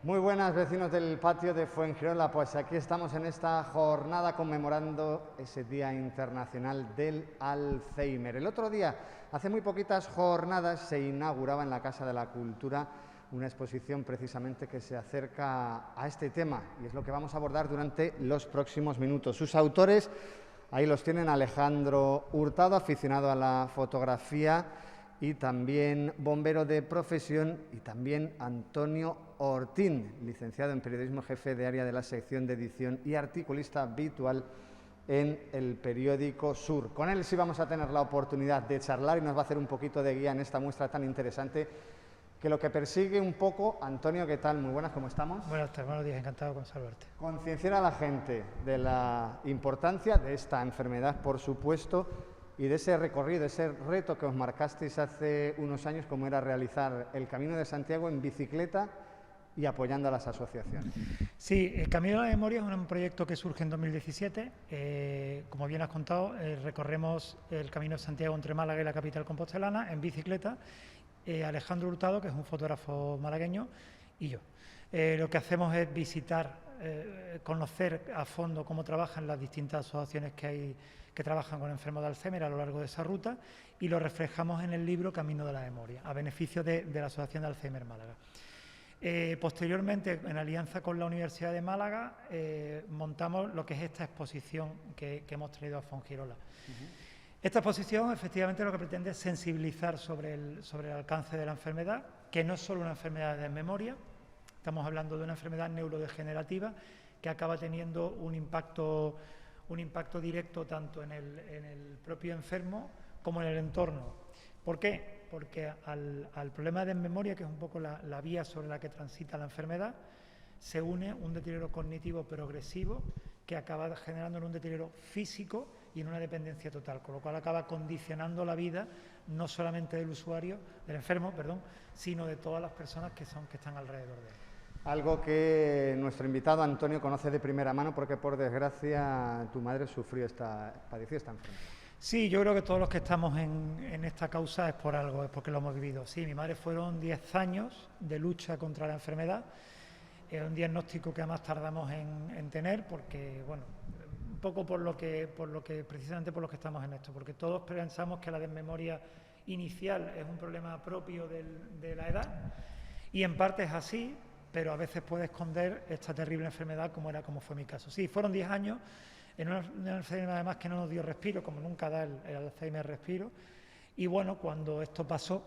Muy buenas, vecinos del patio de Fuengirola. Pues aquí estamos en esta jornada conmemorando ese Día Internacional del Alzheimer. El otro día, hace muy poquitas jornadas, se inauguraba en la Casa de la Cultura una exposición precisamente que se acerca a este tema, y es lo que vamos a abordar durante los próximos minutos. Sus autores, ahí los tienen: Alejandro Hurtado, aficionado a la fotografía y también bombero de profesión, y también Antonio Ortín, licenciado en periodismo, jefe de área de la sección de edición y articulista habitual en el periódico Sur. Con él sí vamos a tener la oportunidad de charlar y nos va a hacer un poquito de guía en esta muestra tan interesante que lo que persigue un poco. Antonio, ¿qué tal? Muy buenas, ¿cómo estamos? Buenas tardes, buenos días, encantado con saludarte. Concienciar a la gente de la importancia de esta enfermedad, por supuesto, y de ese recorrido, ese reto que os marcasteis hace unos años, como era realizar el Camino de Santiago en bicicleta y apoyando a las asociaciones. Sí, el Camino de la Memoria es un proyecto que surge en 2017. Como bien has contado, recorremos el Camino de Santiago entre Málaga y la capital compostelana en bicicleta. Alejandro Hurtado, que es un fotógrafo malagueño, y yo. Lo que hacemos es visitar, conocer a fondo cómo trabajan las distintas asociaciones que hay que trabajan con enfermos de Alzheimer a lo largo de esa ruta, y lo reflejamos en el libro Camino de la Memoria, a beneficio de la Asociación de Alzheimer Málaga. Posteriormente, en alianza con la Universidad de Málaga, montamos lo que es esta exposición que hemos traído a Fuengirola. Esta exposición, efectivamente, lo que pretende es sensibilizar sobre el alcance de la enfermedad, que no es solo una enfermedad de memoria. Estamos hablando de una enfermedad neurodegenerativa que acaba teniendo un impacto directo tanto en el propio enfermo como en el entorno. ¿Por qué? Porque al problema de memoria, que es un poco la vía sobre la que transita la enfermedad, se une un deterioro cognitivo progresivo que acaba generando un deterioro físico y en una dependencia total, con lo cual acaba condicionando la vida no solamente del usuario, del enfermo, perdón, sino de todas las personas que están alrededor de él. Algo que nuestro invitado Antonio conoce de primera mano, porque por desgracia tu madre padeció esta enfermedad. Sí, yo creo que todos los que estamos en esta causa es por algo, es porque lo hemos vivido. Sí, mi madre fueron 10 años de lucha contra la enfermedad. Es un diagnóstico que además tardamos en tener, porque, bueno, un poco precisamente por lo que estamos en esto, porque todos pensamos que la desmemoria inicial es un problema propio de la edad, y en parte es así, pero a veces puede esconder esta terrible enfermedad como fue mi caso. Sí, fueron 10 años en una enfermedad además que no nos dio respiro, como nunca da el Alzheimer respiro. Y bueno, cuando esto pasó,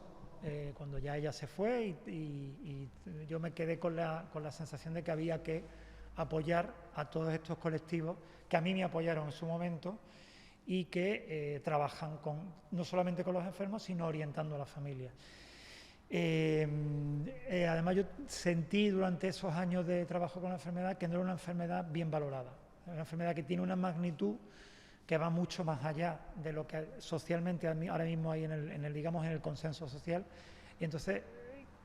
cuando ya ella se fue y yo me quedé con la sensación de que había que apoyar a todos estos colectivos que a mí me apoyaron en su momento y que trabajan no solamente con los enfermos, sino orientando a la familia. Además, yo sentí durante esos años de trabajo con la enfermedad que no era una enfermedad bien valorada. Es una enfermedad que tiene una magnitud que va mucho más allá de lo que socialmente ahora mismo hay en el consenso social, y entonces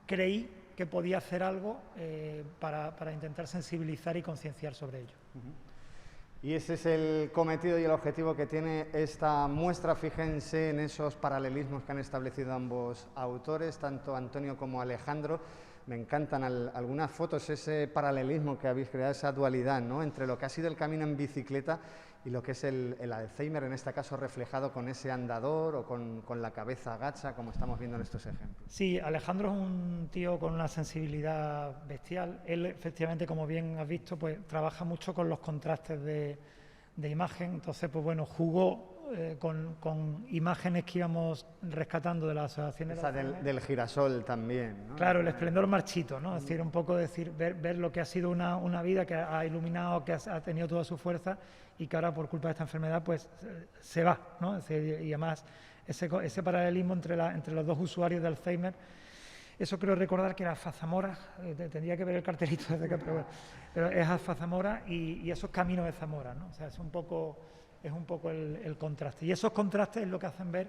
creí que podía hacer algo para intentar sensibilizar y concienciar sobre ello. Y ese es el cometido y el objetivo que tiene esta muestra. Fíjense en esos paralelismos que han establecido ambos autores, tanto Antonio como Alejandro. Me encantan algunas fotos, ese paralelismo que habéis creado, esa dualidad, ¿no?, entre lo que ha sido el camino en bicicleta y lo que es el Alzheimer, en este caso reflejado con ese andador o con la cabeza agacha, como estamos viendo en estos ejemplos. Sí, Alejandro es un tío con una sensibilidad bestial. Él, efectivamente, como bien has visto, pues trabaja mucho con los contrastes de imagen. Entonces, pues bueno, jugó con imágenes que íbamos rescatando de las asociaciones. Esa del girasol también, ¿no? Claro, el esplendor marchito, ¿no? Es decir, un poco ver lo que ha sido una vida que ha iluminado, que ha tenido toda su fuerza y que ahora por culpa de esta enfermedad pues se va, ¿no? Es decir, y además ese paralelismo entre los dos usuarios de Alzheimer, eso creo recordar que era Alfa Zamora, tendría que ver el cartelito desde acá, pero es Alfa Zamora y esos caminos de Zamora, ¿no? O sea, es un poco el contraste. Y esos contrastes es lo que hacen ver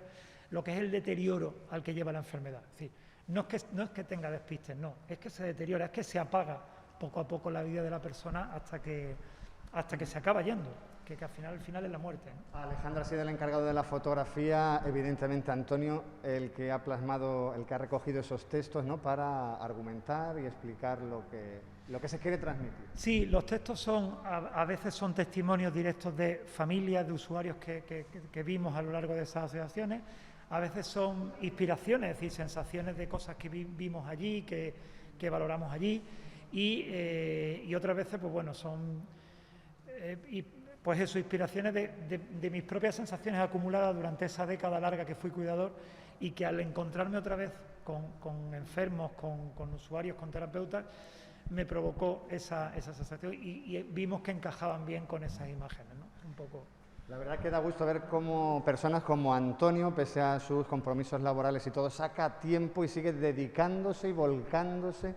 lo que es el deterioro al que lleva la enfermedad. Es decir, no es que tenga despistes, no, es que se deteriora, es que se apaga poco a poco la vida de la persona hasta que se acaba yendo. que al final es la muerte, ¿no? Alejandro ha sido el encargado de la fotografía, evidentemente Antonio, el que ha plasmado, el que ha recogido esos textos, ¿no?, para argumentar y explicar lo que se quiere transmitir. Sí, los textos a veces son testimonios directos de familias, de usuarios que vimos a lo largo de esas asociaciones, a veces son inspiraciones, es decir, sensaciones de cosas que vimos allí, que valoramos allí, y otras veces, pues bueno, son pues eso, inspiraciones de mis propias sensaciones acumuladas durante esa década larga que fui cuidador, y que al encontrarme otra vez con enfermos, con usuarios, con terapeutas, me provocó esa sensación, y vimos que encajaban bien con esas imágenes, ¿no? Un poco. La verdad que da gusto ver cómo personas como Antonio, pese a sus compromisos laborales y todo, saca tiempo y sigue dedicándose y volcándose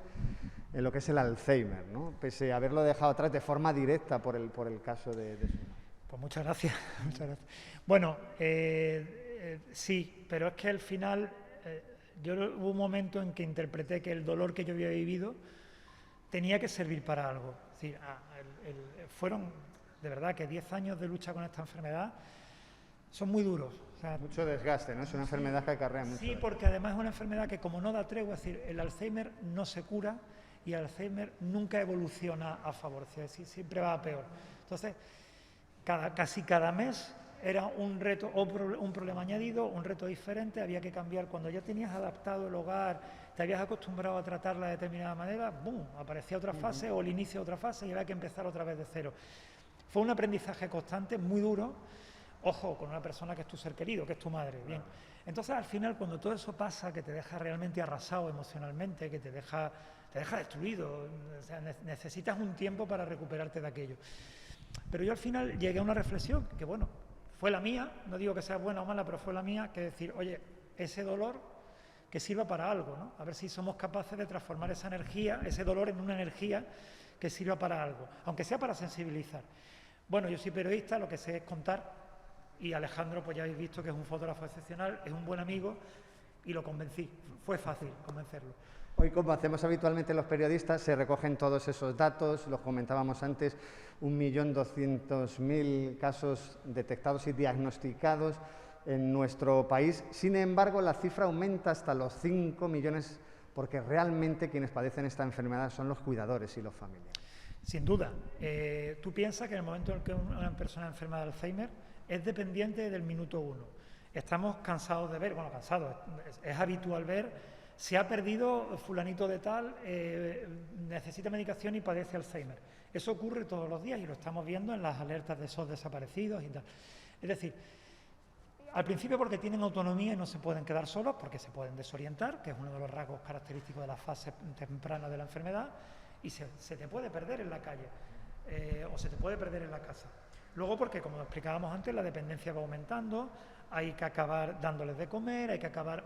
en lo que es el Alzheimer, ¿no?, pese a haberlo dejado atrás de forma directa por el caso de su madre. Pues muchas gracias, muchas gracias. Bueno, sí, pero es que al final hubo un momento en que interpreté que el dolor que yo había vivido tenía que servir para algo. Es decir, fueron, de verdad, que 10 años de lucha con esta enfermedad son muy duros. O sea, mucho desgaste, ¿no? Es una enfermedad que acarrea mucho. Sí, porque además es una enfermedad que, como no da tregua, es decir, el Alzheimer no se cura y el Alzheimer nunca evoluciona a favor, es decir, siempre va a peor. Entonces, casi cada mes era un reto o un problema añadido, un reto diferente, había que cambiar. Cuando ya tenías adaptado el hogar, te habías acostumbrado a tratarla de determinada manera, ¡bum!, aparecía otra fase o el inicio de otra fase y había que empezar otra vez de cero. Fue un aprendizaje constante, muy duro, ojo, con una persona que es tu ser querido, que es tu madre, bien. Entonces, al final, cuando todo eso pasa, que te deja realmente arrasado emocionalmente, que te deja destruido, o sea, necesitas un tiempo para recuperarte de aquello. Pero yo al final llegué a una reflexión, que bueno, fue la mía, no digo que sea buena o mala, pero fue la mía, que decir, oye, ese dolor que sirva para algo, ¿no? A ver si somos capaces de transformar esa energía, ese dolor, en una energía que sirva para algo, aunque sea para sensibilizar. Bueno, yo soy periodista, lo que sé es contar, y Alejandro, pues ya habéis visto que es un fotógrafo excepcional, es un buen amigo, y lo convencí. Fue fácil convencerlo. Hoy, como hacemos habitualmente los periodistas, se recogen todos esos datos, los comentábamos antes, 1.200.000 casos detectados y diagnosticados en nuestro país. Sin embargo, la cifra aumenta hasta los 5 millones, porque realmente quienes padecen esta enfermedad son los cuidadores y los familiares. Sin duda. Tú piensas que en el momento en que una persona enferma de Alzheimer es dependiente del minuto 1. Estamos cansados de ver, bueno, cansados, es habitual ver, se ha perdido fulanito de tal, necesita medicación y padece Alzheimer. Eso ocurre todos los días y lo estamos viendo en las alertas de esos desaparecidos y tal. Es decir, al principio porque tienen autonomía y no se pueden quedar solos, porque se pueden desorientar, que es uno de los rasgos característicos de la fase temprana de la enfermedad, y se te puede perder en la calle o se te puede perder en la casa. Luego porque, como explicábamos antes, la dependencia va aumentando, hay que acabar dándoles de comer, hay que acabar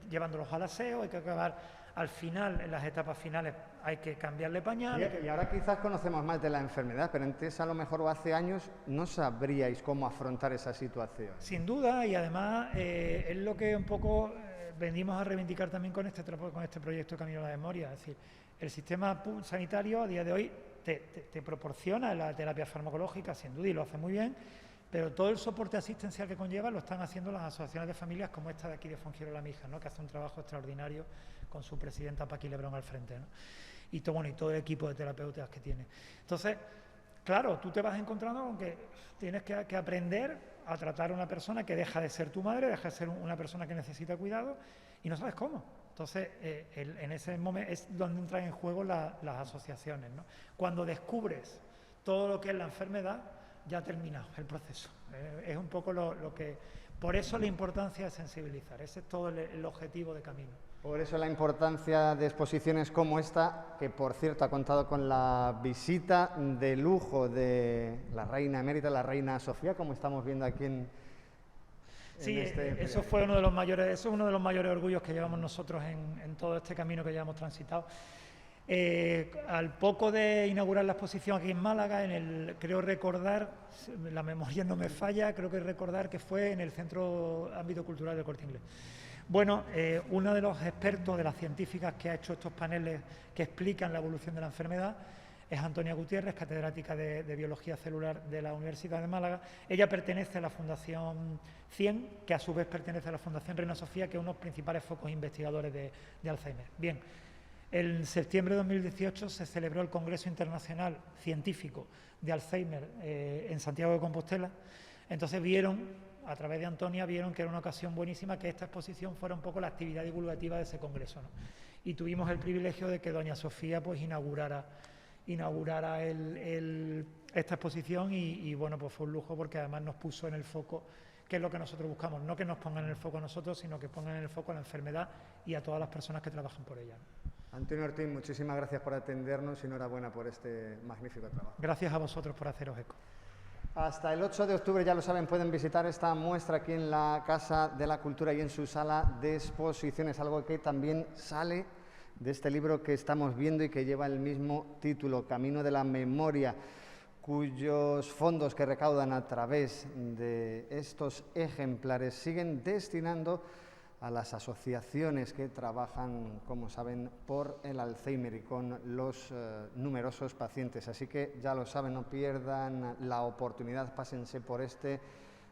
llevándolos al aseo, hay que acabar al final, en las etapas finales, hay que cambiarle pañales. Y ahora quizás conocemos más de la enfermedad, pero antes, a lo mejor, o hace años, no sabríais cómo afrontar esa situación. Sin duda, y además es lo que un poco venimos a reivindicar también con este proyecto Camino a la Memoria. Es decir, el sistema sanitario a día de hoy te proporciona la terapia farmacológica, sin duda, y lo hace muy bien, pero todo el soporte asistencial que conlleva lo están haciendo las asociaciones de familias como esta de aquí de Fuengirola Mija, ¿no?, que hace un trabajo extraordinario con su presidenta Paqui Lebrón al frente, ¿no?, y todo el equipo de terapeutas que tiene. Entonces, claro, tú te vas encontrando con que tienes que aprender a tratar a una persona que deja de ser tu madre, deja de ser una persona que necesita cuidado y no sabes cómo. Entonces, en ese momento es donde entran en juego las asociaciones, ¿no? Cuando descubres todo lo que es la enfermedad, ya ha terminado el proceso. Es un poco lo que... Por eso la importancia de sensibilizar. Ese es todo el objetivo de Camino. Por eso la importancia de exposiciones como esta, que por cierto ha contado con la visita de lujo de la reina emérita, la reina Sofía, como estamos viendo aquí en sí, este eso fue uno de los mayores orgullos que llevamos nosotros en todo este camino que ya hemos transitado. Al poco de inaugurar la exposición aquí en Málaga, creo recordar, la memoria no me falla, creo que recordar que fue en el Centro Ámbito Cultural del Corte Inglés. Bueno, uno de los expertos, de las científicas que ha hecho estos paneles que explican la evolución de la enfermedad, es Antonia Gutiérrez, catedrática de Biología Celular de la Universidad de Málaga. Ella pertenece a la Fundación 100, que a su vez pertenece a la Fundación Reina Sofía, que es uno de los principales focos investigadores de Alzheimer. Bien, en septiembre de 2018 se celebró el Congreso Internacional Científico de Alzheimer en Santiago de Compostela. Entonces a través de Antonia, vieron que era una ocasión buenísima que esta exposición fuera un poco la actividad divulgativa de ese congreso, ¿no? Y tuvimos el privilegio de que doña Sofía pues inaugurara esta exposición y bueno, pues fue un lujo porque además nos puso en el foco, que es lo que nosotros buscamos, no que nos pongan en el foco a nosotros, sino que pongan en el foco a la enfermedad y a todas las personas que trabajan por ella, ¿no? Antonio Ortín, muchísimas gracias por atendernos y enhorabuena por este magnífico trabajo. Gracias a vosotros por haceros eco. Hasta el 8 de octubre, ya lo saben, pueden visitar esta muestra aquí en la Casa de la Cultura y en su sala de exposiciones, algo que también sale de este libro que estamos viendo y que lleva el mismo título, Camino de la Memoria, cuyos fondos que recaudan a través de estos ejemplares siguen destinando a las asociaciones que trabajan, como saben, por el Alzheimer y con los numerosos pacientes. Así que ya lo saben, no pierdan la oportunidad, pásense por este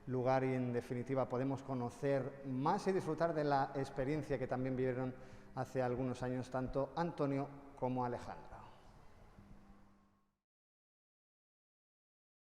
lugar y en definitiva podemos conocer más y disfrutar de la experiencia que también vivieron hace algunos años tanto Antonio como Alejandro.